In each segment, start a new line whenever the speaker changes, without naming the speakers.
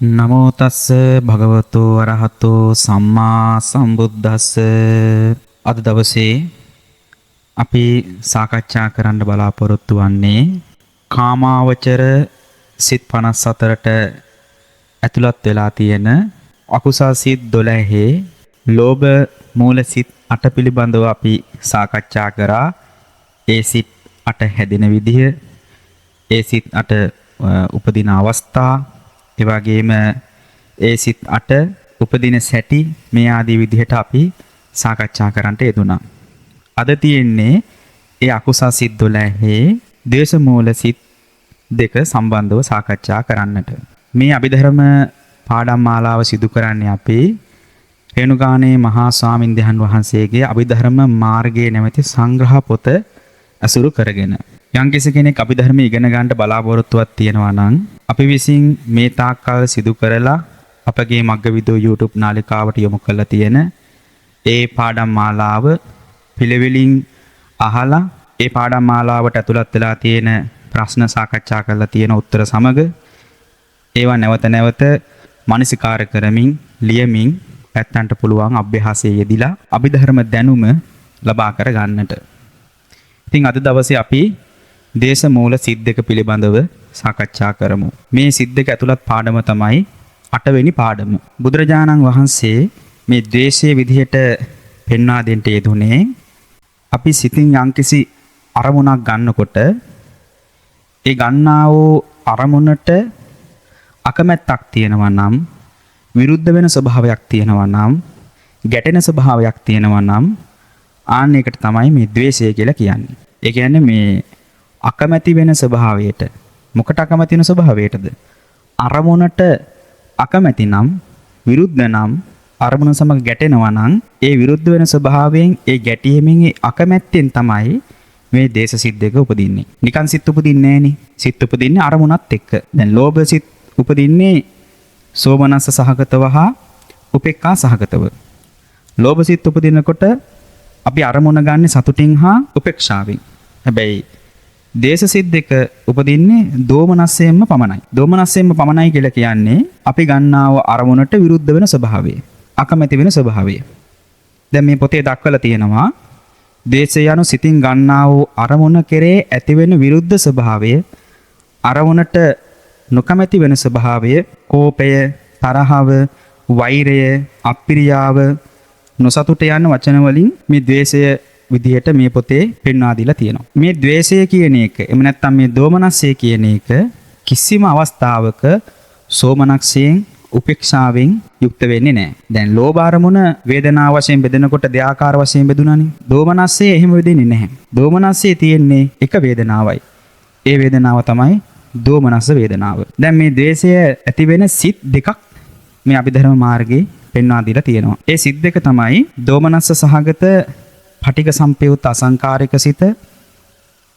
නමෝ තස්ස භගවතු අරහතෝ සම්මා සම්බුද්දස්ස. අද දවසේ අපි සාකච්ඡා කරන්න බලාපොරොත්තු වන්නේ කාමාවචර සිත් 54ට ඇතුළත් වෙලා තියෙන අකුසල් සිත් 12 ලෝභ මූල සිත් 8 පිළිබඳව අපි සාකච්ඡා කරා. ඒ සිත් 8 හැදෙන විදිහ, ඒ සිත් 8 උපදින අවස්ථා, ඒ වගේම ඒ සිත් 8 උපදින සැටි මේ ආදී විදිහට අපි සාකච්ඡා කරන්නට යෙදුණා. අද තියෙන්නේ ඒ අකුසල් සිත් 12 ද්වේෂ මූල සිත් 2 සම්බන්ධව සාකච්ඡා කරන්නට. මේ අභිධර්ම පාඩම් මාලාව සිදු කරන්නේ අපි රේණුකානේ මහා ස්වාමින්දයන් වහන්සේගේ අභිධර්ම මාර්ගයේ නැමැති සංග්‍රහ පොත අසුරු කරගෙන. යම්කිසි කෙනෙක් අභිධර්ම ඉගෙන ගන්නට බලාපොරොත්තුවක් තියෙනවා නම් අපි විසින් මේ තාක්කල් සිදු කරලා අපගේ මග්ගවිදෝ YouTube නාලිකාවට යොමු කරලා තියෙන ඒ පාඩම් මාලාව පිළිවෙලින් අහලා ඒ පාඩම් මාලාවට ඇතුළත් වෙලා තියෙන ප්‍රශ්න සාකච්ඡා කරලා තියෙන උත්තර සමග ඒවා නැවත නැවත මානසිකාර කරමින් ලියමින් පැත්තන්ට පුළුවන් අභ්‍යාසයේ යෙදিলা අභිධර්ම දැනුම ලබා කර ගන්නට. ඉතින් අද දවසේ අපි දේශ මූල සිත් 2 පිළිබඳව සාකච්ඡා කරමු. මේ සිත් 2 ඇතුළත් පාඩම තමයි 8 වෙනි පාඩම. බුදුරජාණන් වහන්සේ මේ ද්වේෂයේ විදිහට පෙන්වා දෙන්න යෙදුනේ අපි සිතින් යම්කිසි අරමුණක් ගන්නකොට ඒ ගන්නා වූ අරමුණට අකමැත්තක් තියෙනවා නම්, විරුද්ධ වෙන ස්වභාවයක් තියෙනවා නම්, ගැටෙන ස්වභාවයක් තියෙනවා නම් ආන්න ඒකට තමයි මේ ද්වේෂය කියලා කියන්නේ. ඒ කියන්නේ මේ අකමැති වෙන ස්වභාවයට. මොකට අකමැති වෙන ස්වභාවයටද? අරමුණට අකමැති නම්, විරුද්ධ නම්, අරමුණ සමග ගැටෙනවා නම් ඒ විරුද්ධ වෙන ස්වභාවයෙන්, ඒ ගැටීමෙන්, ඒ අකමැත්තෙන් තමයි මේ දේශ සිත් 2 උපදින්නේ. නිකන් සිත් උපදින්නේ නැහෙනි. සිත් උපදින්නේ අරමුණත් එක්ක. දැන් ලෝභ සිත් උපදින්නේ සෝමනස්ස සහගතව හා උපේක්ඛා සහගතව. ලෝභ සිත් උපදිනකොට අපි අරමුණ ගන්න සතුටින් හා උපේක්ෂාවෙන්. හැබැයි දේශ සිත් 2 උපදින්නේ දෝමනස්සයෙන්ම පමණයි. දෝමනස්සයෙන්ම පමණයි කියලා කියන්නේ අපි ගන්නාව අරමුණට විරුද්ධ වෙන ස්වභාවය, අකමැති වෙන ස්වභාවය. දැන් මේ පොතේ දක්වලා තියෙනවා දේශය යනු සිතින් ගන්නා වූ අරමුණ කෙරේ ඇතිවෙන විරුද්ධ ස්වභාවය, අරමුණට නොකමැති වෙන ස්වභාවය, කෝපය, තරහව, වෛරය, අප්‍රියාව, නොසතුට යන වචන වලින් මේ ද්වේෂය විදිහට මේ පොතේ පෙන්වා දීලා තියෙනවා. මේ ද්වේෂය කියන එක, එහෙම නැත්නම් මේ දෝමනස්සය කියන එක කිසිම අවස්ථාවක සෝමනස්සයෙන්, උපේක්ෂාවෙන් යුක්ත වෙන්නේ නැහැ. දැන් ලෝභ අරමුණ වේදනාව වශයෙන් බෙදෙනකොට දෙආකාර වශයෙන් බෙදුණානේ. දෝමනස්සය එහෙම වෙදෙන්නේ නැහැ. දෝමනස්සයේ තියෙන්නේ එක වේදනාවයි. ඒ වේදනාව තමයි දෝමනස්ස වේදනාව. දැන් මේ ද්වේෂය ඇති වෙන සිත් 2ක් මේ අභිධර්ම මාර්ගයේ පෙන්වා දීලා තියෙනවා. ඒ සිත් 2 තමයි දෝමනස්ස සහගත පටිඝ සම්පයුත් අසංකාරික සිත,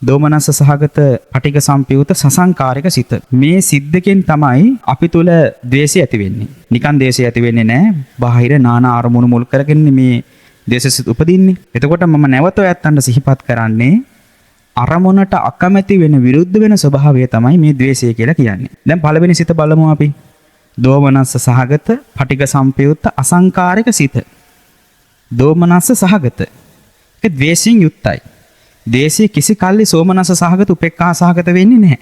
දෝමනස්ස සහගත පටිඝ සම්පයුත් සසංකාරික සිත. මේ සිත් 2කින් තමයි අපි තුල ද්වේෂය ඇති වෙන්නේ. නිකන් ද්වේෂය ඇති වෙන්නේ නැහැ. බාහිර නානා අරමුණු මුල් කරගෙන මේ ද්වේෂ සිත් උපදින්නේ. එතකොට මම නැවත ඔයත්තන්ට සිහිපත් කරන්නේ අරමුණට අකමැති වෙන, විරුද්ධ වෙන ස්වභාවය තමයි මේ ද්වේෂය කියලා කියන්නේ. දැන් පළවෙනි සිත බලමු අපි. දෝමනස්ස සහගත පටිඝ සම්පයුත් අසංකාරික සිත. දෝමනස්ස සහගත. ඒ ද්වේෂයෙන් යුක්තයි. ද්වේෂය කිසි කල්ලි සෝමනස්ස සහගත, උපේක්ඛා සහගත වෙන්නේ නැහැ.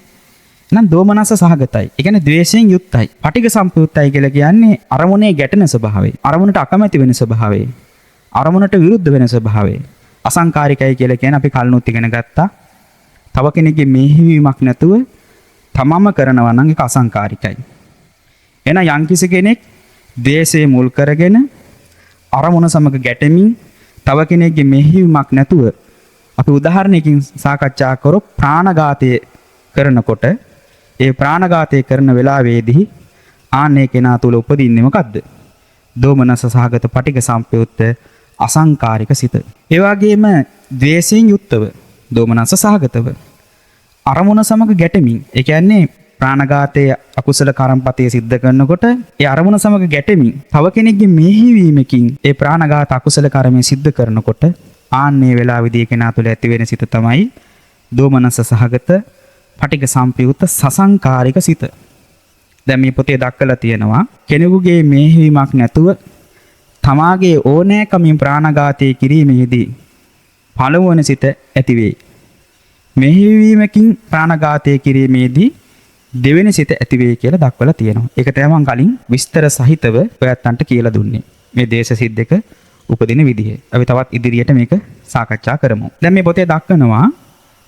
එහෙනම් දෝමනස්ස සහගතයි. ඒ කියන්නේ ද්වේෂයෙන් යුක්තයි. පටිඝ සම්පයුත්තයි කියලා කියන්නේ අරමුණේ ගැටෙන ස්වභාවය, අරමුණට අකමැති වෙන ස්වභාවය, අරමුණට විරුද්ධ වෙන ස්වභාවය. අසංකාරිකයි කියලා කියන්නේ අපි කල්නොත් ඉගෙන ගත්තා. තව කෙනෙක්ගේ මෙහෙයවීමක් නැතුව තමම කරනවා නම් ඒක අසංකාරිකයි. එහෙනම් යම්කිසි කෙනෙක් ද්වේෂය මුල් කරගෙන අරමුණ සමග ගැටෙමින් තව කෙනෙක්ගේ මෙහෙයවීමක් නැතුව, අපි උදාහරණයකින් සාකච්ඡා කරොත් ප්‍රාණඝාතය කරනකොට, ඒ ප්‍රාණඝාතය කරන වෙලාවේදී ආන්නේ කෙනා තුල උපදින්නේ මොකද්ද? දෝමනස්ස සහගත පටිඝ සම්පයුත්ත අසංකාරික සිත. ඒ වගේම ද්වේෂයෙන් යුක්තව, දෝමනස්ස සහගතව අරමුණ සමග ගැටෙමින්, ඒ කියන්නේ ප්‍රාණඝාතයේ අකුසල කර්මපතේ සිද්ධ කරනකොට ඒ අරමුණ සමග ගැටෙමින් තව කෙනෙක්ගේ මෙහෙයවීමකින් ඒ ප්‍රාණඝාත අකුසල කර්මය සිද්ධ කරනකොට ආන්නේ වෙලාවේදී කෙනා තුළ ඇති වෙන සිත තමයි දෝමනස්ස සහගත පටිඝ සම්පයුත්ත සසංකාරික සිත. දැන් මේ පොතේ දක්වලා තියෙනවා කෙනෙකුගේ මෙහෙයවීමක් නැතුව තමාගේ ඕනෑකමින් ප්‍රාණඝාතය කිරීමේදී පළමුවන සිත ඇති වේ. මෙහෙයවීමකින් ප්‍රාණඝාතය කිරීමේදී දෙවෙනි සිත ඇති වේ කියලා දක්වලා තියෙනවා. ඒක තමයි මම කලින් විස්තර සහිතව ඔයයන්ට කියලා දුන්නේ. මේ දේශසිත දෙක උපදින විදිහ. අපි තවත් ඉදිරියට මේක සාකච්ඡා කරමු. දැන් මේ පොතේ දක්වනවා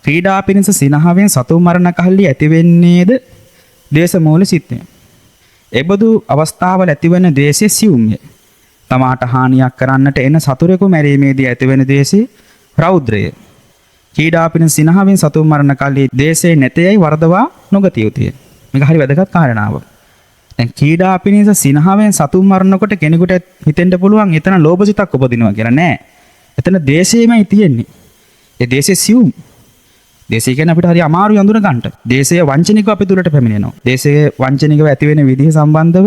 ක්‍රීඩා පිණිස සිනහවෙන් සතුන් මරණ කල්ලි ඇතිවෙන්නේද දේශමූල සිත්ය. එබඳු අවස්ථාවල ඇතිවන ද්වේෂය සියුම්ය. තමාට හානියක් කරන්නට එන සතුරෙකු මැරීමේදී ඇතිවන ද්වේෂය රෞද්‍රය. ක්‍රීඩා පිණිස සිනහවෙන් සතුන් මරණ කල්ලි ද්වේෂය නැතේයි වරදවා නොගත යුතුය. මේක හරි වැදගත් කාරණාවක්. දැන් ක්‍රීඩා පිණිස සිනහවෙන් සතුන් මරනකොට කෙනෙකුට හිතෙන්න පුළුවන් එතන ලෝභසිතක් උපදිනවා කියලා. නෑ. එතන ද්වේෂයමයි තියෙන්නේ. ඒ ද්වේෂය සියුම්. දේශය කියන්නේ අපිට හරි අමාරුයි අඳුන ගන්නට. දේශය වංචනිකව අපි තුලට පැමිණෙනවා. දේශය වංචනිකව ඇති වෙන විදිහ සම්බන්ධව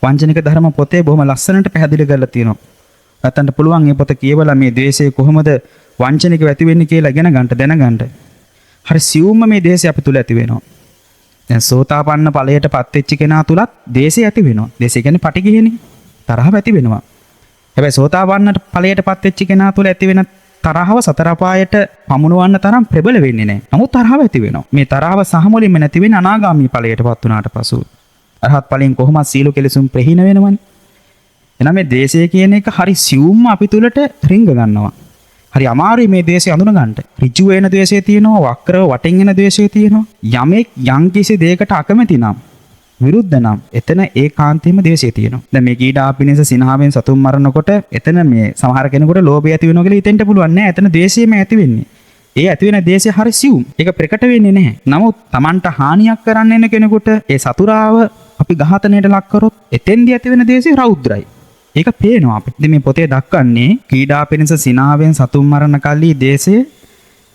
වංචනික ධර්ම පොතේ බොහොම ලස්සනට පැහැදිලි කරලා තියෙනවා. නැත්තන්ට පුළුවන් මේ පොත කියවලා මේ දේශය කොහොමද වංචනිකව ඇති වෙන්නේ කියලා ඉගෙන ගන්නට දැනගන්න. හරි සියුම්ම මේ දේශය අපි තුල ඇති වෙනවා. දැන් සෝතාපන්න ඵලයටපත් වෙච්ච කෙනා තුලත් දේශය ඇති වෙනවා. දේශය කියන්නේ පටිඝයනේ. තරහව ඇති වෙනවා. හැබැයි සෝතාපන්නට ඵලයටපත් වෙච්ච කෙනා තුල ඇති වෙන තරහව සතර අපායට පමුණවන්න තරම් ප්‍රබල වෙන්නේ නැහැ. නමුත් තරහව ඇති වෙනවා. මේ තරහව සහමුලින්ම නැති වෙන්නේ අනාගාමී ඵලයටපත් වුණාට පසු. අරහත් ඵලයෙන් කොහොමද සීල කෙලසුම් ප්‍රහීන වෙනවනේ. එහෙනම් මේ දේශය කියන එක හරි සියුම්ම අපි තුලට රිංග ගන්නවා. හරි අමාරුයි මේ දේශය අඳුන ගන්නට. ඍජු වෙන දේශය තියෙනවා, වක්‍රව වටෙන් එන දේශය තියෙනවා. යමෙක් යම්කිසි දෙයකට අකමැති නම් විරුද්ධ නම් එතන ඒකාන්තයෙන්ම දේශය තියෙනවා. දැන් මේ කීඩා පිණිස සිනහවෙන් සතුන් මරනකොට එතන මේ සමහර කෙනෙකුට ලෝභය ඇති වෙනවා කියලා හිතෙන්න පුළුවන් නෑ. එතන දේශයම ඇති වෙන්නේ. ඒ ඇති වෙන දේශය හරි සියුම්. ඒක ප්‍රකට වෙන්නේ නැහැ. නමුත් Tamanට හානියක් කරන්න එන කෙනෙකුට ඒ සතුරාව අපි ඝාතනයට ලක් කරොත් එතෙන්දී ඇති වෙන දේශය රෞද්‍රයි. ඒක පේනවා අපිට. ඉතින් මේ පොතේ දක්වන්නේ කීඩා පිණිස සිනහවෙන් සතුන් මරන කල්ලි දේශය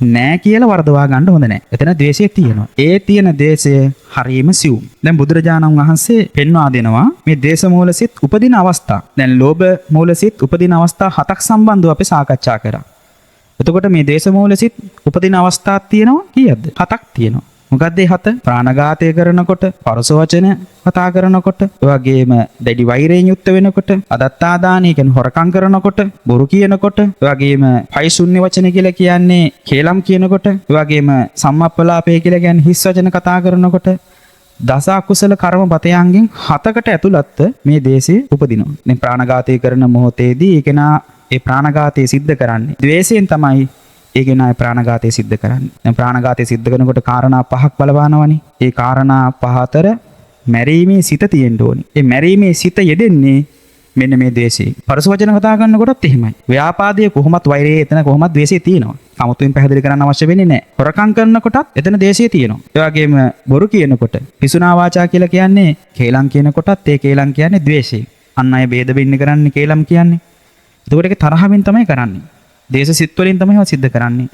නෑ කියලා වරදවා ගන්න හොඳ නෑ. එතන ද්වේෂය තියෙනවා. ඒ තියෙන ද්වේෂය හරීම සියුම්. දැන් බුදුරජාණන් වහන්සේ පෙන්වා දෙනවා මේ දේශ මූලසිත උපදින අවස්ථා. දැන් ලෝභ මූලසිත උපදින අවස්ථා 7ක් සම්බන්ධව අපි සාකච්ඡා කරා. එතකොට මේ දේශ මූලසිත උපදින අවස්ථාවක් තියෙනවා කීයක්ද? 7ක් තියෙනවා. මොකක්ද ඒ 7? ප්‍රාණඝාතය කරනකොට, පරස වචන කතා කරනකොට, ඒ වගේම දැඩි වෛරයෙන් යුක්ත වෙනකොට, අදත්තාදානය කියන්නේ හොරකම් කරනකොට, බොරු කියනකොට, ඒ වගේම පයිසුන්‍ය වචන කියලා කියන්නේ කේලම් කියනකොට, ඒ වගේම සම්මප්පලාපය කියලා කියන්නේ හිස් වචන කතා කරනකොට දස අකුසල කර්ම පතයන්ගෙන් 7කට ඇතුළත් මේ දේශේ උපදිනවා. දැන් ප්‍රාණඝාතය කරන මොහොතේදී ඒකේනා ඒ ප්‍රාණඝාතය සිද්ධ කරන්නේ ද්වේෂයෙන් තමයි. ඒකේ නාය ප්‍රාණඝාතය සිද්ධ කරන්නේ. දැන් ප්‍රාණඝාතය සිද්ධ කරනකොට කාරණා 5ක් බලපානවනේ. ඒ කාරණා 5 අතර මැරීමේ සිත තියෙන්න ඕනේ. ඒ මැරීමේ සිත යෙදෙන්නේ මෙන්න මේ ද්වේෂය. පරස වචන කතා කරනකොටත් එහෙමයි. ව්‍යාපාදයේ කොහොමත් වෛරයේ එතන කොහොමත් ද්වේෂය තියෙනවා. සමතුලින් පැහැදිලි කරන්න අවශ්‍ය වෙන්නේ නැහැ. හොරකම් කරනකොටත් එතන ද්වේෂය තියෙනවා. ඒ වගේම බොරු කියනකොට පිසුනා වාචා කියලා කියන්නේ කේලම් කියනකොටත් ඒ කේලම් කියන්නේ ද්වේෂය. අන් අය ભેද වෙන්න කරන්නේ කේලම් කියන්නේ. එතකොට ඒක තරහින් තමයි කරන්නේ. දේශ සිත් වලින් තමයි ඒවා සිද්ධ කරන්නේ.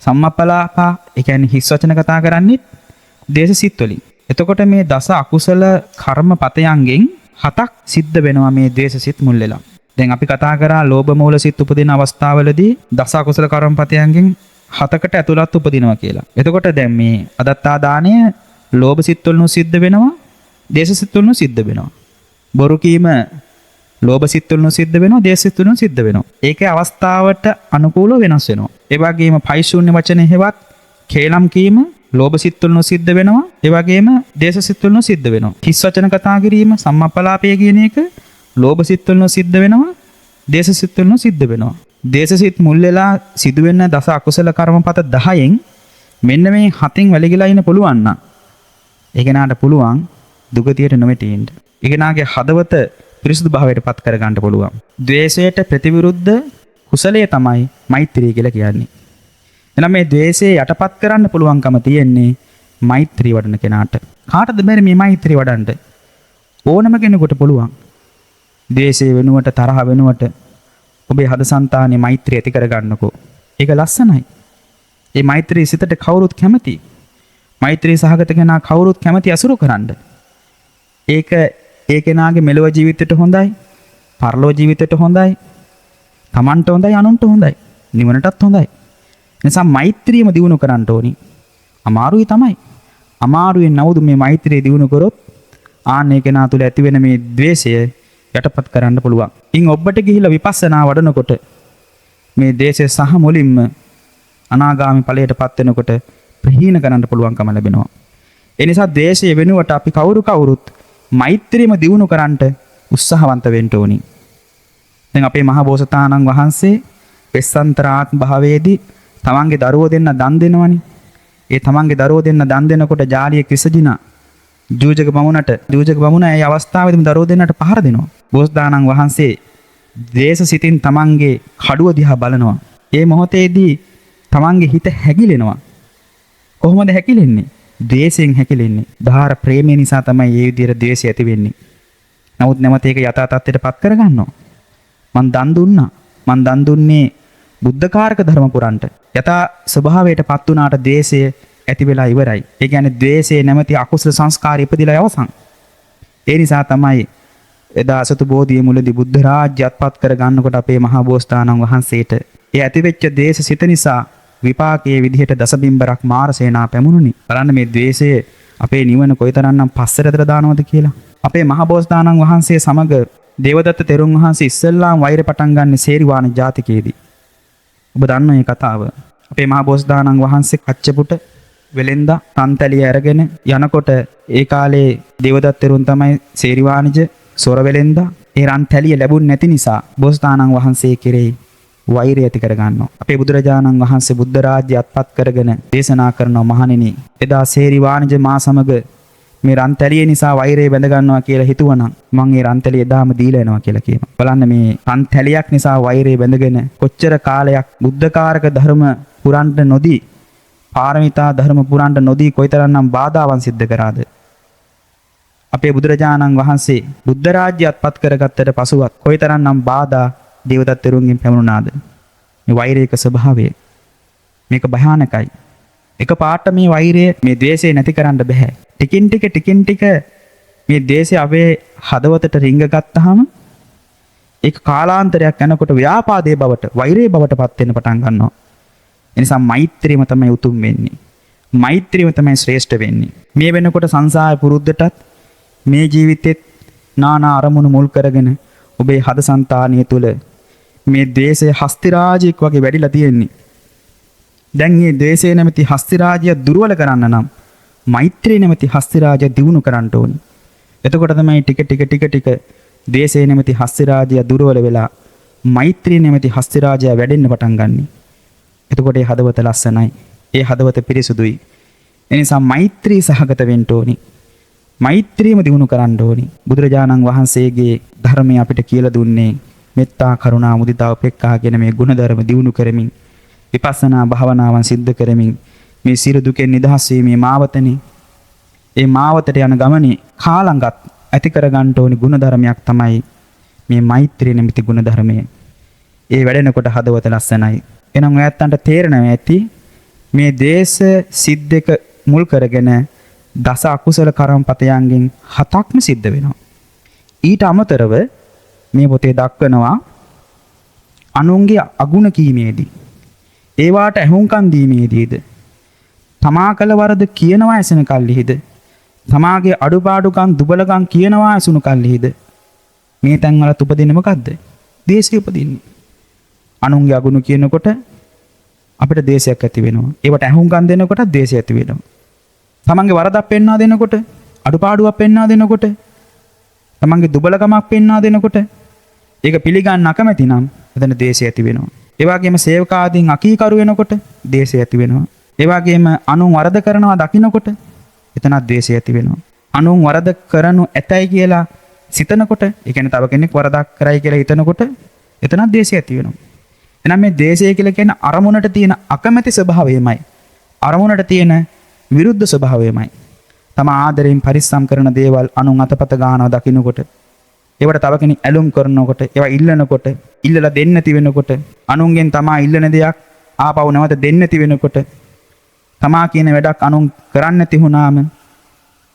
සම්මප්පලාපා ඒ කියන්නේ හිස් වචන කතා කරන්නේ දේශ සිත් වලින්. එතකොට මේ දස අකුසල කර්ම පතයන්ගෙන් 7ක් සිද්ධ වෙනවා මේ දේශ සිත් මුල් වෙලා. දැන් අපි කතා කරා ලෝභ මූල සිත් උපදින අවස්ථාවලදී දස අකුසල කර්ම පතයන්ගෙන් 7කට ඇතුළත් උපදිනවා කියලා. එතකොට දැන් මේ අදත්තා දාණය ලෝභ සිත් වලින් සිද්ධ වෙනවා, දේශ සිත් වලින් සිද්ධ වෙනවා. බොරු කීම ලෝභ සිත් වලින් සිද්ධ වෙනවා, දේශ සිත් වලින් සිද්ධ වෙනවා. ඒකේ අවස්ථාවට අනුකූලව වෙනස් වෙනවා. ඒ වගේම පයිශූන්‍ය වචන හේවත් කේලම් කීම ලෝභ සිත් වලින් සිද්ධ වෙනවා. ඒ වගේම දේශ සිත් වලින් සිද්ධ වෙනවා. හිස් වචන කතා කිරීම, සම්මප්පලාපය කියන එක ලෝභ සිත් වලින් සිද්ධ වෙනවා, දේශ සිත් වලින් සිද්ධ වෙනවා. දේශ සිත් මුල් වෙලා සිදුවෙන දස අකුසල කර්මපත 10න් මෙන්න මේ 7න් වැළකීලා ඉන්න පුළුවන් නම් ඒ කෙනාට පුළුවන් දුගතියට නොමැටෙන්න. ඒ කෙනාගේ හදවත පිරිසුදු භාවයට පත් කර ගන්න පුළුවන්. ද්වේෂයට ප්‍රතිවිරුද්ධ කුසලයේ තමයි මෛත්‍රිය කියලා කියන්නේ. එහෙනම් මේ ද්වේෂය යටපත් කරන්න පුළුවන්කම තියෙන්නේ මෛත්‍රී වඩන කෙනාට. කාටද බැරි මේ මෛත්‍රී වඩන්න? ඕනම කෙනෙකුට පුළුවන්. ද්වේෂය වෙනුවට, තරහ වෙනුවට ඔබේ හදසන්තානේ මෛත්‍රිය ඇති කර ගන්නකෝ. ඒක ලස්සනයි. ඒ මෛත්‍රී සිතට කවුරුත් කැමති. මෛත්‍රී සහගත කෙනා කවුරුත් කැමති අසුරු කරන්න. ඒක ඒ කෙනාගේ මෙලොව ජීවිතයට හොඳයි, පරලොව ජීවිතයට හොඳයි, තමන්ට හොඳයි, අනුන්ට හොඳයි, නිවනටත් හොඳයි. නිසා මෛත්‍රියම දිනු කරන්න ඕනි. අමාරුයි තමයි. අමාරුවෙන් නවුදු මේ මෛත්‍රිය දිනු කරොත් ආන්නේ කෙනා තුළ ඇති වෙන මේ ද්වේෂය යටපත් කරන්න පුළුවන්. ඉන් ඔබට ගිහිල්ලා විපස්සනා වඩනකොට මේ ද්වේෂය සහ මුලින්ම අනාගාමී ඵලයටපත් වෙනකොට ප්‍රහීන කරන්න පුළුවන්කම ලැබෙනවා. ඒ නිසා ද්වේෂය වෙනුවට අපි කවුරුත් මෛත්‍රියම දියුණු කරන්නට උත්සාහවන්ත වෙන්න ඕනි. දැන් අපේ මහ බෝසතාණන් වහන්සේ වෙස්සන්තරාත්ම භාවයේදී තමන්ගේ දරුවෝ දෙන්න දන් දෙනවනේ. ඒ තමන්ගේ දරුවෝ දෙන්න දන් දෙනකොට ජාලිය කිසදිනා ජූජක බමුණ ඒ අවස්ථාවේදීම දරුවෝ දෙන්නට පහර දෙනවා. බෝසතාණන් වහන්සේ ද්වේෂ සිතින් තමන්ගේ කඩුව දිහා බලනවා. ඒ මොහොතේදී තමන්ගේ හිත හැකිලෙනවා. කොහොමද හැකිලෙන්නේ? ද්වේෂයෙන් හැකිලෙන්නේ. ධාර ප්‍රේමය නිසා තමයි මේ විදිහට ද්වේෂය ඇති වෙන්නේ. නමුත් නැවත ඒක යථා තත්ත්වයටපත් කරගන්නවා. මං දන් දුන්නේ බුද්ධකාරක ධර්ම පුරන්ට. යථා ස්වභාවයටපත් වුණාට ද්වේෂය ඇති වෙලා ඉවරයි. ඒ කියන්නේ ද්වේෂයේ නැමැති අකුසල සංස්කාරය ඉපදිලා අවසන්. ඒ නිසා තමයි එදා අසතු බෝධිය මුලදී බුද්ධ රාජ්‍යයත්පත් කර ගන්නකොට අපේ මහා බෝසතාණන් වහන්සේට ඒ ඇතිවෙච්ච ද්වේෂ සිත නිසා විපාකයේ විදිහට දසබිම්බරක් මාරසේනා පැමුණුනි. බලන්න මේ ද්වේෂය අපේ නිවන කොයිතරම්නම් පස්සරතර දානවද කියලා. අපේ මහා බෝසතාණන් වහන්සේ සමග දේවදත්ත තෙරුන් වහන්සේ ඉස්සෙල්ලාම වෛර පටන් ගන්න සේරිවාණ ජාතිකයේදී. ඔබ දන්න මේ කතාව. අපේ මහා බෝසතාණන් වහන්සේ කච්චපුට වෙලෙන්දා රන්තැලිය අරගෙන යනකොට ඒ කාලේ දේවදත්ත තෙරුන් තමයි සේරිවාණිජ සොර වෙලෙන්දා. ඒ රන්තැලිය ලැබුණ නැති නිසා බෝසතාණන් වහන්සේ කෙරෙහි වෛරය ඇති කරගන්නවා. අපේ බුදුරජාණන් වහන්සේ බුද්ධ රාජ්‍ය අත්පත් කරගෙන දේශනා කරනවා, මහණෙනි එදා සේරිවාණිජ මා සමග මේ රන්තැලිය නිසා වෛරය බැඳ ගන්නවා කියලා හිතුවනම් මම ඒ රන්තැලිය එදාම දීලා යනවා කියලා කියනවා. බලන්න මේ රන්තැලියක් නිසා වෛරය බැඳගෙන කොච්චර කාලයක් බුද්ධකාරක ධර්ම පුරන්ට නොදී පාරමිතා ධර්ම පුරන්ට නොදී කොයිතරම්නම් බාධාවන් සිද්ධ කරාද. අපේ බුදුරජාණන් වහන්සේ බුද්ධ රාජ්‍ය අත්පත් කරගත්තට පසුවත් කොයිතරම්නම් බාධා දේවදත්ත තෙරුන්ගෙන් පැමුණාද. මේ වෛරයක ස්වභාවය මේක භයානකයි. එක පාට මේ වෛරය මේ ද්වේෂය නැති කරන්න බෑ. ටිකින් ටික මේ ද්වේෂය අපේ හදවතට රිංග ගත්තාම ඒක කාලාන්තරයක් යනකොට ව්‍යාපාදයේ බවට වෛරයේ බවට පත් වෙන්න පටන් ගන්නවා. ඒ නිසා මෛත්‍රියම තමයි උතුම් වෙන්නේ. මෛත්‍රියම තමයි ශ්‍රේෂ්ඨ වෙන්නේ. මේ වෙනකොට සංසාර පුරුද්දටත් මේ ජීවිතෙත් නානා අරමුණු මුල් කරගෙන ඔබේ හදසන්තානිය තුල මේ ද්වේෂය හස්තිරාජයක් වගේ වැඩිලා තියෙන්නේ. දැන් මේ ද්වේෂය නැමැති හස්තිරාජය දුර්වල කරන්න නම් මෛත්‍රිය නැමැති හස්තිරාජය දියුණු කරන්න ඕනේ. එතකොට තමයි ටික ද්වේෂය නැමැති හස්තිරාජය දුර්වල වෙලා මෛත්‍රිය නැමැති හස්තිරාජය වැඩෙන්න පටන් ගන්නෙ. එතකොට ඒ හදවත ලස්සනයි. ඒ හදවත පිරිසුදුයි. ඒ නිසා මෛත්‍රී සහගත වෙන්න ඕනේ. මෛත්‍රියම දිනු කරන්න ඕනේ. බුදුරජාණන් වහන්සේගේ ධර්මය අපිට කියලා දුන්නේ මෙත්තා කරුණා මුදිතා උපේක්ඛා කියන මේ ගුණධර්ම දිනු කරමින් විපස්සනා භාවනාවන් සිද්ධ කරමින් මේ සියලු දුකෙන් නිදහස් වීමේ මාවතනේ. ඒ මාවතට යන ගමනේ කාලංගත් ඇති කර ගන්න ඕනේ ගුණධර්මයක් තමයි මේ මෛත්‍රිය නැමැති ගුණධර්මය. ඒ වැඩෙනකොට හදවත ලස්සනයි. එහෙනම් ඔයත්තන්ට තේරෙනවා ඇති මේ දේශ සිද්දක මුල් කරගෙන දස අකුසල කර්මපතයන්ගෙන් 7ක්ම සිද්ධ වෙනවා. ඊට අමතරව මේ පොතේ දක්වනවා අනුන්ගේ අගුණ කීමේදී ඒවාට ඇහුම්කන් දීමේදීද තමා කළ වරද කියනවා ඇසෙන කල්ලිහිද තමාගේ අඩුපාඩුකම් දුබලකම් කියනවා ඇසුණු කල්ලිහිද මේ තැන්වල උපදින්නේ මොකද්ද? දේශය උපදින්නේ. අනුන්ගේ අගුණ කියනකොට අපිට දේශයක් ඇති වෙනවා. ඒවට ඇහුම්කන් දෙනකොට දේශය ඇති වෙනවා. තමන්ගේ වරදක් පෙන්වා දෙනකොට, අඩුපාඩුවක් පෙන්වා දෙනකොට, තමන්ගේ දුබලකමක් පෙන්වා දෙනකොට ඒක පිළිගන්න අකමැති නම් එතන දේශය ඇති වෙනවා. ඒ වගේම සේවකාදීන් අකීකරු වෙනකොට දේශය ඇති වෙනවා. ඒ වගේම අනුන් වරද කරනවා දකින්නකොට එතනත් දේශය ඇති වෙනවා. අනුන් වරද කරනු ඇතයි කියලා සිතනකොට, ඒ කියන්නේ තව කෙනෙක් වරදක් කරයි කියලා හිතනකොට එතනත් දේශය ඇති වෙනවා. එහෙනම් මේ දේශය කියලා කියන්නේ අරමුණට තියෙන අකමැති ස්වභාවයමයි. අරමුණට තියෙන විරුද්ධ ස්වභාවයමයි. තම ආදරයෙන් පරිස්සම් කරන දේවල් අනුන් අතපත ගන්නවා දකින්නකොට, ඒවට තව කෙනෙක් ඇලුම් කරනකොට, ඒවා ඉල්ලනකොට, ඉල්ලලා දෙන්න නැති වෙනකොට, අනුන්ගෙන් තමා ඉල්ලන දෙයක් ආපහු නැවත දෙන්න නැති වෙනකොට, තමා කියන වැඩක් අනුන් කරන්න නැති වුණාම,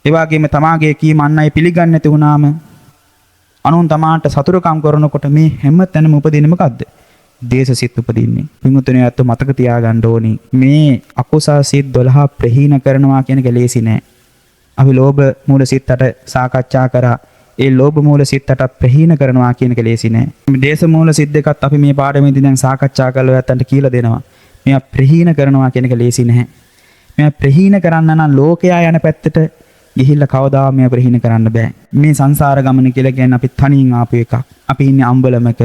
ඒ වගේම තමාගේ කීම අන් අය පිළිගන්නේ නැති වුණාම, අනුන් තමාට සතුරුකම් කරනකොට මේ හැම තැනම උපදින්නේ මොකද්ද? දේශසිත උපදින්නේ. පින්වතුනි අත මතක තියාගන්න ඕනි. මේ අකුසල් සිත් 12 ප්‍රහීන කරනවා කියන එක ලේසි නෑ. අපි ලෝභ මූල සිතට සාකච්ඡා කරා. ඒ ලෝභ මූල සිතට ප්‍රහීන කරනවා කියන එක ලේසි නෑ. මේ දේශ මූල සිත් දෙකත් අපි මේ පාඩමේදී දැන් සාකච්ඡා කරලා යත්තන්ට කියලා දෙනවා. මේවා ප්‍රහීන කරනවා කියන එක ලේසි නැහැ. මේවා ප්‍රහීන කරන්න නම් ලෝකයා යන පැත්තට ගිහිල්ලා කවදා මේවා ප්‍රහීන කරන්න බෑ. මේ සංසාර ගමන කියලා කියන්නේ අපි තනියෙන් ආපු එකක්. අපි ඉන්නේ අම්බලමක.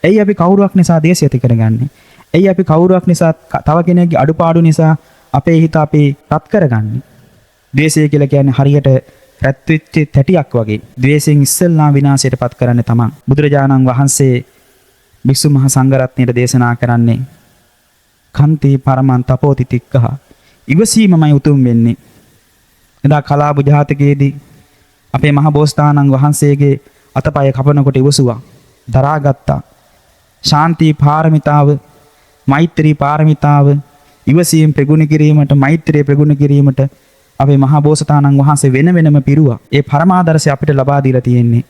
එයි අපි කවුරුවක් නිසා දේශය ඇති කරගන්නේ. එයි අපි කවුරුවක් නිසා තව කෙනෙක්ගේ අඩුපාඩු නිසා අපේ හිත අපි රත් කරගන්නේ. ද්වේෂය කියලා කියන්නේ හරියට රත් වෙච්ච තැටියක් වගේ. ද්වේෂයෙන් ඉස්සෙල්ලා විනාශයට පත් කරන්නේ තමන්. බුදුරජාණන් වහන්සේ භික්ෂු මහ සංඝරත්නයට දේශනා කරන්නේ කන්ති පරමන් තපෝති තික්කහ. ඉවසීමමයි උතුම් වෙන්නේ. එදා කලාප ජාතකයේදී අපේ මහ බෝසතාණන් වහන්සේගේ අතපය කපනකොට ඉවසුවා. දරාගත්තා. ශාන්ති පාරමිතාව, මෛත්‍රී පාරමිතාව, ඉවසීම ප්‍රගුණ කිරීමට, මෛත්‍රිය ප්‍රගුණ කිරීමට අපේ මහා බෝසතාණන් වහන්සේ වෙන වෙනම පිරුවා. ඒ පරමාදර්ශය අපිට ලබා දීලා තියෙන්නේ.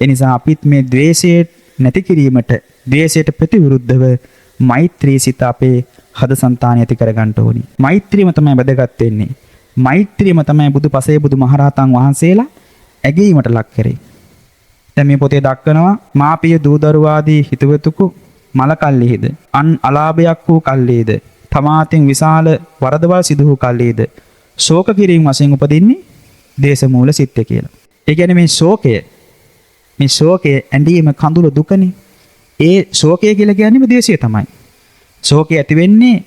ඒ නිසා අපිත් මේ ද්වේෂය නැති කිරීමට, ද්වේෂයට ප්‍රතිවිරුද්ධව මෛත්‍රී සිත අපේ හදසන්තානය ඇති කරගන්න ඕනි. මෛත්‍රියම තමයි වැදගත් වෙන්නේ. මෛත්‍රියම තමයි බුදුපසේ බුදු මහරහතන් වහන්සේලා ඇගීමට ලක් කරේ. දැන් මේ පොතේ දක්වනවා මාපිය දූ දරුවාදී හිතවතුකු මල කල්ලිහිද, අන් අලාභයක් වූ කල්ලිහිද, තමාතින් විශාල වරදවල් සිදු වූ කල්ලිහිද ශෝක කිරීම වශයෙන් උපදින්නේ දේශ මූල සිත්ය කියලා. ඒ කියන්නේ මේ ශෝකය ඇඬීම කඳුළු දුකනේ. ඒ ශෝකය කියලා කියන්නේ දේශය තමයි. ශෝකය ඇති වෙන්නේ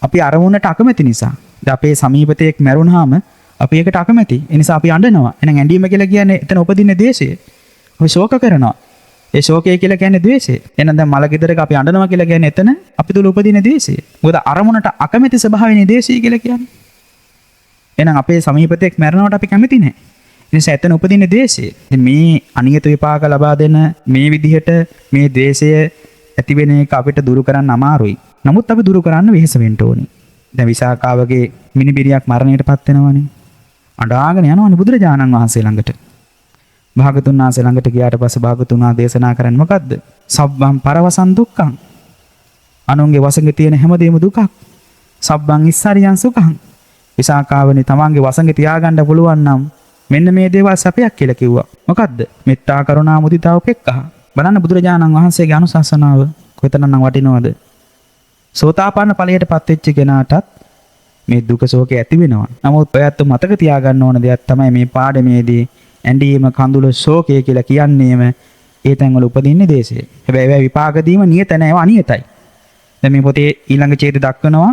අපි අරමුණට අකමැති නිසා. දැන් අපේ සමීපතෙක් මැරුණාම අපි ඒකට අකමැති. ඒ නිසා අපි අඬනවා. එහෙනම් ඇඬීම කියලා කියන්නේ එතන උපදින්නේ දේශය. අපි ශෝක කරනවා. ඒ ශෝකය කියලා කියන්නේ ද්වේෂය. එහෙනම් දැන් මල ගෙදරක අපි අඬනවා කියලා කියන්නේ එතන අපි තුල උපදින ද්වේෂය. මොකද අරමුණට අකමැති ස්වභාවයනේ ද්වේෂය කියලා කියන්නේ. එහෙනම් අපේ සමීපතෙක් මැරෙනවට අපි කැමති නැහැ. ඒ නිසා එතන උපදින ද්වේෂය. ඉතින් මේ අනියත විපාක ලබා දෙන මේ විදිහට මේ ද්වේෂය ඇති වෙන එක අපිට දුරු කරන්න අමාරුයි. නමුත් අපි දුරු කරන්න වෙහෙස වෙන්න ඕනේ. දැන් විසාකාවගේ මිනිබිරියක් මරණයටපත් වෙනවනේ. අඬාගෙන යනවනේ බුදුරජාණන් වහන්සේ ළඟට. භාගතුන් වහන්සේ ළඟට ගියාට පස්සේ භාගතුන් වහන්සේ දේශනා කරන්නේ මොකද්ද? සබ්බම් පරවසන් දුක්ඛං. අනුන්ගේ වසඟේ තියෙන හැමදේම දුකක්. සබ්බං ඉස්සරියං සුඛං. විසාකාවනේ තමන්ගේ වසඟේ තියාගන්න පුළුවන් නම් මෙන්න මේ දේවල් සැපයක් කියලා කිව්වා. මොකද්ද? මෙත්තා කරුණා මුදිතා උපේක්ඛා. බලන්න බුදුරජාණන් වහන්සේගේ අනුශාසනාව කොතරම්නම් වටිනවද? සෝතාපන්න ඵලයටපත් වෙච්ච කෙනාටත් මේ දුක ශෝකේ ඇති වෙනවා. නමුත් ඔයත් මතක තියාගන්න ඕන දෙයක් තමයි මේ පාඩමේදී ඇඬීම කඳුළු ශෝකය කියලා කියන්නේම ඒ තැන්වල උපදින්නේ දේශය. හැබැයි ඒවා විපාක දීම නියත නැහැ, අනියතයි. දැන් මේ පොතේ ඊළඟ ඡේද දක්වනවා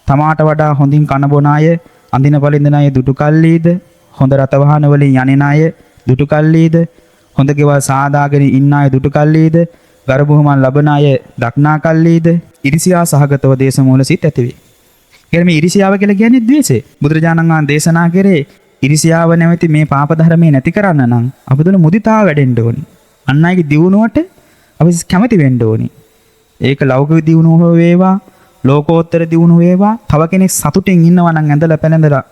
තමාට වඩා හොඳින් කන බොන අය, අඳින පළිඳින අය දුටු කල්ලීද, හොඳ රත වාහන වලින් යන්නේ අය දුටු කල්ලීද, හොඳ ගෙවල් සාදාගෙන ඉන්න අය දුටු කල්ලීද, ගර්භුමන් ලබන අය දක්නා කල්ලීද, ඉරිසියා සහගතව දේශ මූල සිත් ඇති වේ. කියන්නේ මේ ඉරිසියාව කියලා කියන්නේ ද්වේෂය. බුදුරජාණන් වහන්සේ දේශනා කරේ ඉරිසියාව නැමැති මේ පාප ධර්මයේ නැති කරන්න නම් අපි තුල මුදිතාව වැඩෙන්න ඕනි. අන් අයගේ දියුණුවට අපි කැමති වෙන්න ඕනි. ඒක ලෞකික දියුණුව වේවා, ලෝකෝත්තර දියුණුව වේවා, තව කෙනෙක් සතුටින් ඉන්නවා නම් ඇඳලා පැළඳලා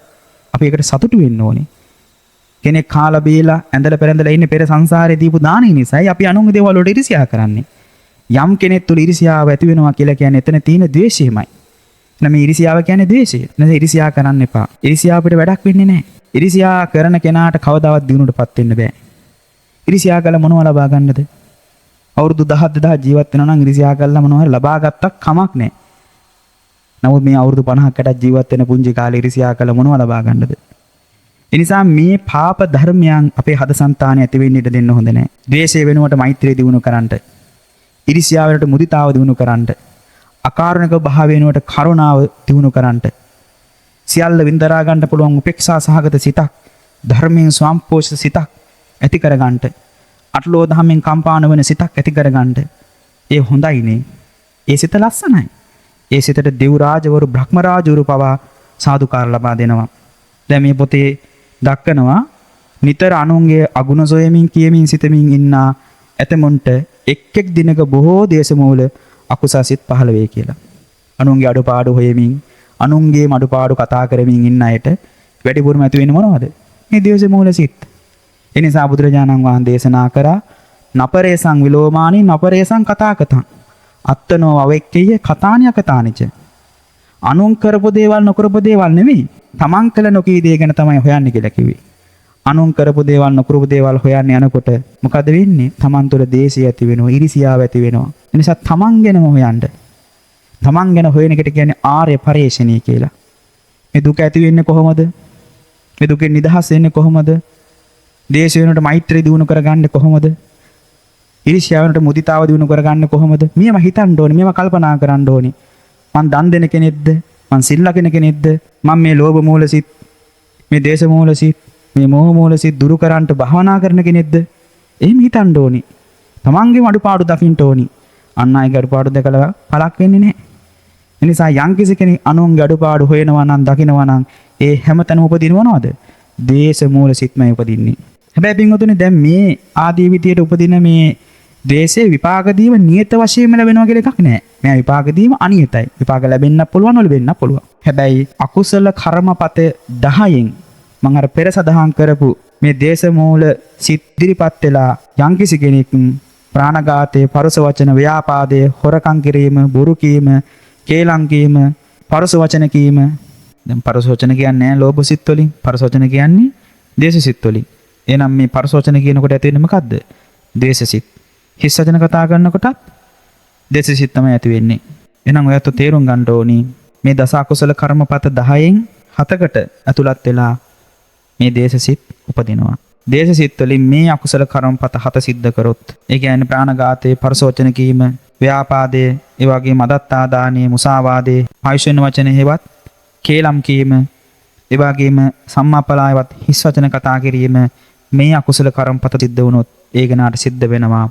අපි ඒකට සතුටු වෙන්න ඕනි. කෙනෙක් කාලා බීලා ඇඳලා පැළඳලා ඉන්නේ පෙර සංසාරේ දීපු දානෙ නිසායි අපි අනුන්ගේ දේවල් වලට ඉරිසියා කරන්නේ. යම් කෙනෙක් තුල ඉරිසියාව ඇති වෙනවා කියලා කියන්නේ එතන තියෙන ද්වේෂයමයි. එහෙනම් මේ ඉරිසියාව කියන්නේ ද්වේෂය. නැත්නම් ඉරිසියා කරන්න එපා. ඉරිසියාව අපිට වැඩක් වෙන්නේ නැහැ. ඉරිසියා කරන කෙනාට කවදාවත් දිනුවටපත් වෙන්න බෑ. ඉරිසියා කළා මොනව ලබා ගන්නද? අවුරුදු 10,000 ජීවත් වෙනවා නම් ඉරිසියා කළා මොනව හරි ලබා ගත්තක් කමක් නැහැ. නමුත් මේ අවුරුදු 50කට ජීවත් වෙන පුංචි කාලේ ඉරිසියා කළා මොනව ලබා ගන්නද? ඒ නිසා මේ පාප ධර්මයන් අපේ හදසන්තානේ ඇති වෙන්න ඉඩ දෙන්න හොඳ නැහැ. ද්වේෂය වෙනුවට මෛත්‍රිය දිනු කරන්නට, ඉරිසියාව වෙනුවට මුදිතාව දිනු කරන්නට, අකාරුණික භාවය වෙනුවට කරුණාව දිනු කරන්නට, සියල්ල වින්දරා ගන්න පුළුවන් උපේක්ෂා සහගත සිතක්, ධර්මයෙන් ස්වම්පෝෂිත සිතක් ඇති කරගන්නට, අටලෝ දහමෙන් කම්පාන වෙන සිතක් ඇති කරගන්නට. ඒ හොඳයිනේ. ඒ සිත ලස්සනයි. ඒ සිතට දෙව් රාජවරු බ්‍රහ්ම රාජවරු පවා සාදුකාර ලබා දෙනවා. දැන් මේ පොතේ දක්වනවා නිතර අනුන්ගේ අගුණ සොයමින් කියමින් සිතමින් ඉන්නා ඇතමුන්ට එක් දිනක බොහෝ දේශමූල අකුසල් සිත් පහළ වේ කියලා. අනුන්ගේ අඩුපාඩු හොයමින්, අනුන්ගේ අඩුපාඩු කතා කරමින් ඉන්න අයට වැඩිපුරම ඇති වෙන්නේ මොනවද? මේ දේශමූල සිත්. ඒ නිසා බුදුරජාණන් වහන්සේ දේශනා කරා නපරේසං විලෝමානි නපරේසං කතාකතං අත්තනෝ අවෙක්කේය කතානිය කතානිච. අනුන් කරපු දේවල් නොකරපු දේවල් නෙවෙයි. තමන් කළ නොකී දේ ගැන තමයි හොයන්නේ කියලා කිව්වේ. අනුන් කරපු දේවල් නොකරපු දේවල් හොයන්න යනකොට මොකද වෙන්නේ? තමන් තුළ දේශය ඇති වෙනවා, iriසියාව ඇති වෙනවා. ඒ නිසා තමන් ගැනම හොයන්න. තමන් ගැන හොයන එකට කියන්නේ ආර්ය පරිශ්‍රණී කියලා. මේ දුක ඇති වෙන්නේ කොහොමද? මේ දුකෙන් නිදහස් වෙන්නේ කොහොමද? දේශය වෙනකොට මෛත්‍රිය දිනු කරගන්නේ කොහොමද? iriසියාව වෙනකොට මුදිතාව දිනු කරගන්නේ කොහොමද? මේව හිතන්න ඕනේ, මේව කල්පනා කරන්න ඕනේ. මං දන් දෙන කෙනෙක්ද? මං සිල් ලකින කෙනෙක්ද? මං මේ ලෝභ මූලසිත, මේ දේශ මූලසිත, මේ මෝහ මූලසිත දුරු කරන්නට භවනා කරන කෙනෙක්ද? එහෙම හිතන්න ඕනේ. තමන්ගේම අඩුපාඩු දකින්න ඕනේ. අන් අයගේ අඩුපාඩු දැකලා පළක් වෙන්නේ නැහැ. ඒ නිසා යම් කිසි කෙනෙක් අනුන්ගේ අඩුපාඩු හොයනවා නම්, දකිනවා නම් ඒ හැමතැනම උපදිනවනවද? දේශ මූලසිතමයි උපදින්නේ. හැබැයි පින්වතුනි දැන් මේ ආදී විදියට උපදින මේ ද්වේෂයේ විපාක දීම නියත වශයෙන්ම ලැබෙනවා කියලා එකක් නැහැ. මේ විපාක දීම අනියතයි. විපාක ලැබෙන්නත් පුළුවන්, නොලැබෙන්නත් පුළුවන්. හැබැයි අකුසල කර්මපත 10න් මම අර පෙර සඳහන් කරපු මේ දේශ මූල සිත් ඉදිරිපත් වෙලා යම්කිසි කෙනෙක් ප්‍රාණඝාතයේ, පරුස වචන, ව්‍යාපාදයේ, හොරකම් කිරීම, බොරු කීම, කේලම් කීම, පරුස වචන කීම. දැන් පරුස වචන කියන්නේ ලෝභ සිත් වලින්, පරුස වචන කියන්නේ දේශ සිත් වලින්. එහෙනම් මේ පරුස වචන කියනකොට ඇති වෙන්නේ මොකද්ද? දේශ සිත්. හිස් වචන කතා කරනකොටත් දේශ සිත් තමයි ඇති වෙන්නේ. එහෙනම් ඔයත් තේරුම් ගන්න ඕනි මේ දස අකුසල කර්මපත 10න් 7කට ඇතුළත් වෙලා මේ දේශ සිත් උපදිනවා. දේශ සිත් වලින් මේ අකුසල කර්මපත 7 සිද්ධ කරොත්, ඒ කියන්නේ ප්‍රාණඝාතයේ, පරුස වචන කීම, ව්‍යාපාදයේ, ඒ වගේම අදත්තාදානයේ, මුසාවාදයේ, ආයුෂණ වචන හේවත්, කේලම් කීම, ඒ වගේම සම්මාපලායවත් හිස් වචන කතා කිරීම, මේ අකුසල කර්මපත සිද්ධ වුණොත් ඒ ගනාට සිද්ධ වෙනවා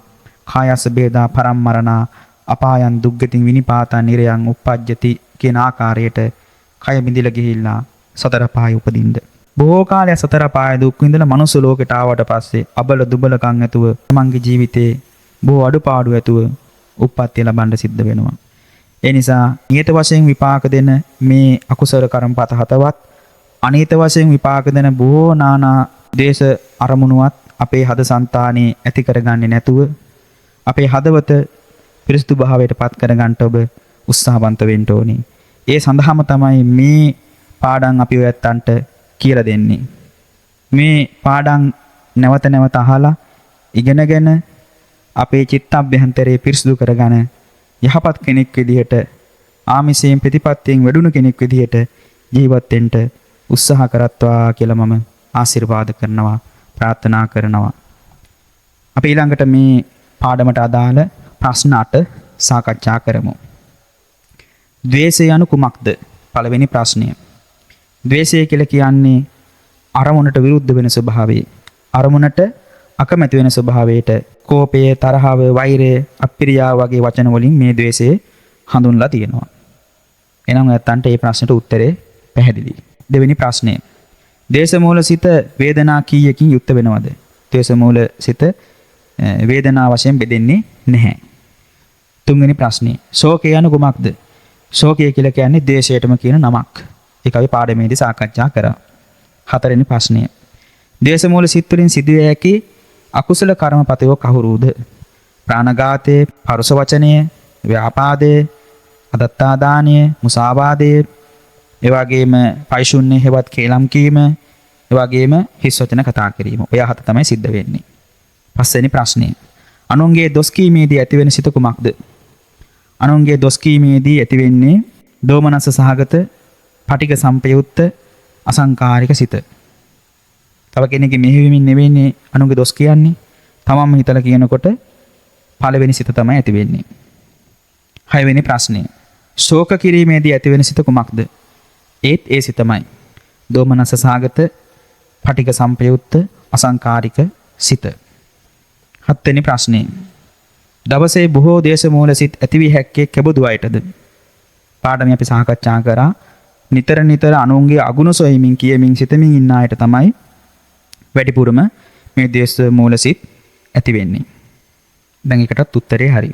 කායස බේදා පරම්මරණා අපායන් දුක්ගතින් විනිපාතා නිරයන් උප්පජ්ජති කියන ආකාරයට කය බිඳිලා ගිහිල්ලා සතර පාය උපදින්න. බොහෝ කාලයක් සතර පාය දුක් විඳලා මනුස්ස ලෝකයට ආවට පස්සේ අබල දුබලකම් ඇතුව තමන්ගේ ජීවිතේ බොහෝ අඩුපාඩු ඇතුව උප්පත්තිය ලබන්න සිද්ධ වෙනවා. ඒ නිසා නියත වශයෙන් විපාක දෙන මේ අකුසල කර්මපත 7වත්, අනියත වශයෙන් විපාක දෙන බොහෝ නානා දේශ අරමුණුවත් අපේ හද సంతානේ ඇති කරගන්නේ නැතුව අපේ හදවත පිරිසුදු භාවයට පත් කරගන්න ඔබ උත්සාහවන්ත වෙන්න ඕනේ. ඒ සඳහාම තමයි මේ පාඩම් අපි ඔයත්තන්ට කියලා දෙන්නේ. මේ පාඩම් නැවත නැවත අහලා ඉගෙනගෙන අපේ චිත්තාභ්‍යන්තරේ පිරිසුදු කරගෙන යහපත් කෙනෙක් විදිහට, ආමිෂයෙන් ප්‍රතිපත්තියෙන් වැඩුණු කෙනෙක් විදිහට ජීවත් වෙන්න උත්සාහ කරත්වා කියලා මම ආශිර්වාද කරනවා, ප්‍රාර්ථනා කරනවා. අපි ඊළඟට මේ පාඩමට අදාළ ප්‍රශ්න 8 සාකච්ඡා කරමු. ද්වේෂය යනු කුමක්ද? පළවෙනි ප්‍රශ්නය. ද්වේෂය කියලා කියන්නේ අරමුණට විරුද්ධ වෙන ස්වභාවය. අරමුණට අකමැති වෙන ස්වභාවයට කෝපය, තරහව, වෛරය, අප්‍රියාව වගේ වචන වලින් මේ ද්වේෂය හඳුන්ලා තියෙනවා. එහෙනම් නැත්තන්ට මේ ප්‍රශ්නට උත්තරේ පැහැදිලි. දෙවෙනි ප්‍රශ්නය. දේශ මූල සිත වේදනා කීයකින් යුක්ත වෙනවද? දේශ මූල සිත වේදනා වශයෙන් බෙදෙන්නේ නැහැ. තුන්වෙනි ප්‍රශ්නේ. ශෝකය යනු කුමක්ද? ශෝකය කියලා කියන්නේ දේශයටම කියන නමක්. ඒක අපි පාඩමේදී සාකච්ඡා කරා. හතරවෙනි ප්‍රශ්නය. දේශ මූල සිත් වලින් සිදුවේ හැකි අකුසල කර්මපතයෝ කවුරුද? ප්‍රාණඝාතයේ, පරුස වචනයේ, ව්‍යාපාදයේ, අදත්තාදානයේ, මුසාවාදයේ, ඒ වගේම පයිශුන්නේ හේවත් කේලම් කීම, ඒ වගේම හිස් වචන කතා කිරීම. ඔය හත තමයි සිද්ධ වෙන්නේ. පස්වෙනි ප්‍රශ්නය. අනුන්ගේ දොස් කීමේදී ඇතිවෙන සිත කුමක්ද? අනුන්ගේ දොස් කීමේදී ඇතිවෙන්නේ දෝමනස සහගත, පටිඝ සම්පයුක්ත, අසංකාරික සිත. තව කෙනෙක්ගේ මෙහෙයවීමෙන් නෙවෙන්නේ අනුන්ගේ දොස් කියන්නේ. තමන්ම හිතලා කියනකොට පළවෙනි සිත තමයි ඇති වෙන්නේ. හයවෙනි ප්‍රශ්නය. ශෝක කිරීමේදී ඇතිවෙන සිත කුමක්ද? ඒත් ඒ සිතමයි. දෝමනස සහගත, පටිඝ සම්පයුක්ත, අසංකාරික සිත. හත්වෙනි ප්‍රශ්නය. දවසේ බොහෝ දේශ මූල සිත් ඇතිවී හැක්කේ කෙබඳු අයටද? පාඩම අපි සාකච්ඡා කරා. නිතර නිතර අනුන්ගේ අගුණ සොයමින් කියමින් සිතමින් ඉන්න අයට තමයි වැඩිපුරම මේ දේශ මූල සිත් ඇති වෙන්නේ. දැන් එකටත් උත්තරේ හරි.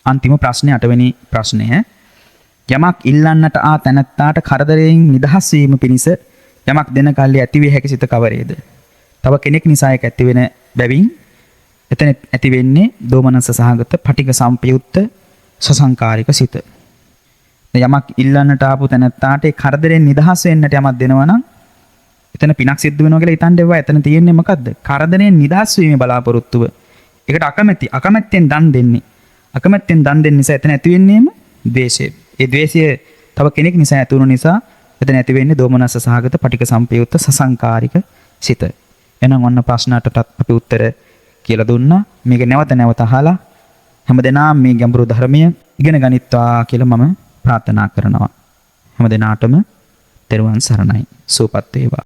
අන්තිම ප්‍රශ්නේ 8වෙනි ප්‍රශ්නය. යමක් ඉල්ලන්නට ආ තැනැත්තාට කරදරයෙන් නිදහස් වීම පිණිස යමක් දෙන කල්ලි ඇතිවිය හැකි සිත කවරේද? තව කෙනෙක් නිසා ඒක ඇති වෙන බැවින් එතන ඇති වෙන්නේ දෝමනස සහගත, පටිඝ සම්පයුක්ත, සසංකාරික සිත. යමක් ඉල්ලන්නට ආපු තැනත්තාට ඒ කරදරෙන් නිදහස් වෙන්නට යමක් දෙනවා නම් එතන පිනක් සිද්ධ වෙනවා කියලා හිතන්න එපා. එතන තියෙන්නේ මොකද්ද? කරදරෙන් නිදහස් වීමේ බලාපොරොත්තුව. ඒකට අකමැත්තෙන් දන් දෙන්නේ. අකමැත්තෙන් දන් දෙන්න නිසා එතන ඇති වෙන්නේම ද්වේෂය. ඒ ද්වේෂය තව කෙනෙක් නිසා ඇති වුණු නිසා එතන ඇති වෙන්නේ දෝමනස්ස සහගත පටික සම්පයුක්ත සසංකාරික සිත. එහෙනම් ඔන්න ප්‍රශ්නටත් අපි උත්තර කියලා දුන්නා. මේක නැවත නැවත අහලා හැමදෙනාම මේ ගැඹුරු ධර්මය ඉගෙන ගනිත්වා කියලා මම ප්‍රාර්ථනා කරනවා. හැමදෙනාටම තෙරුවන් සරණයි. සුවපත් වේවා.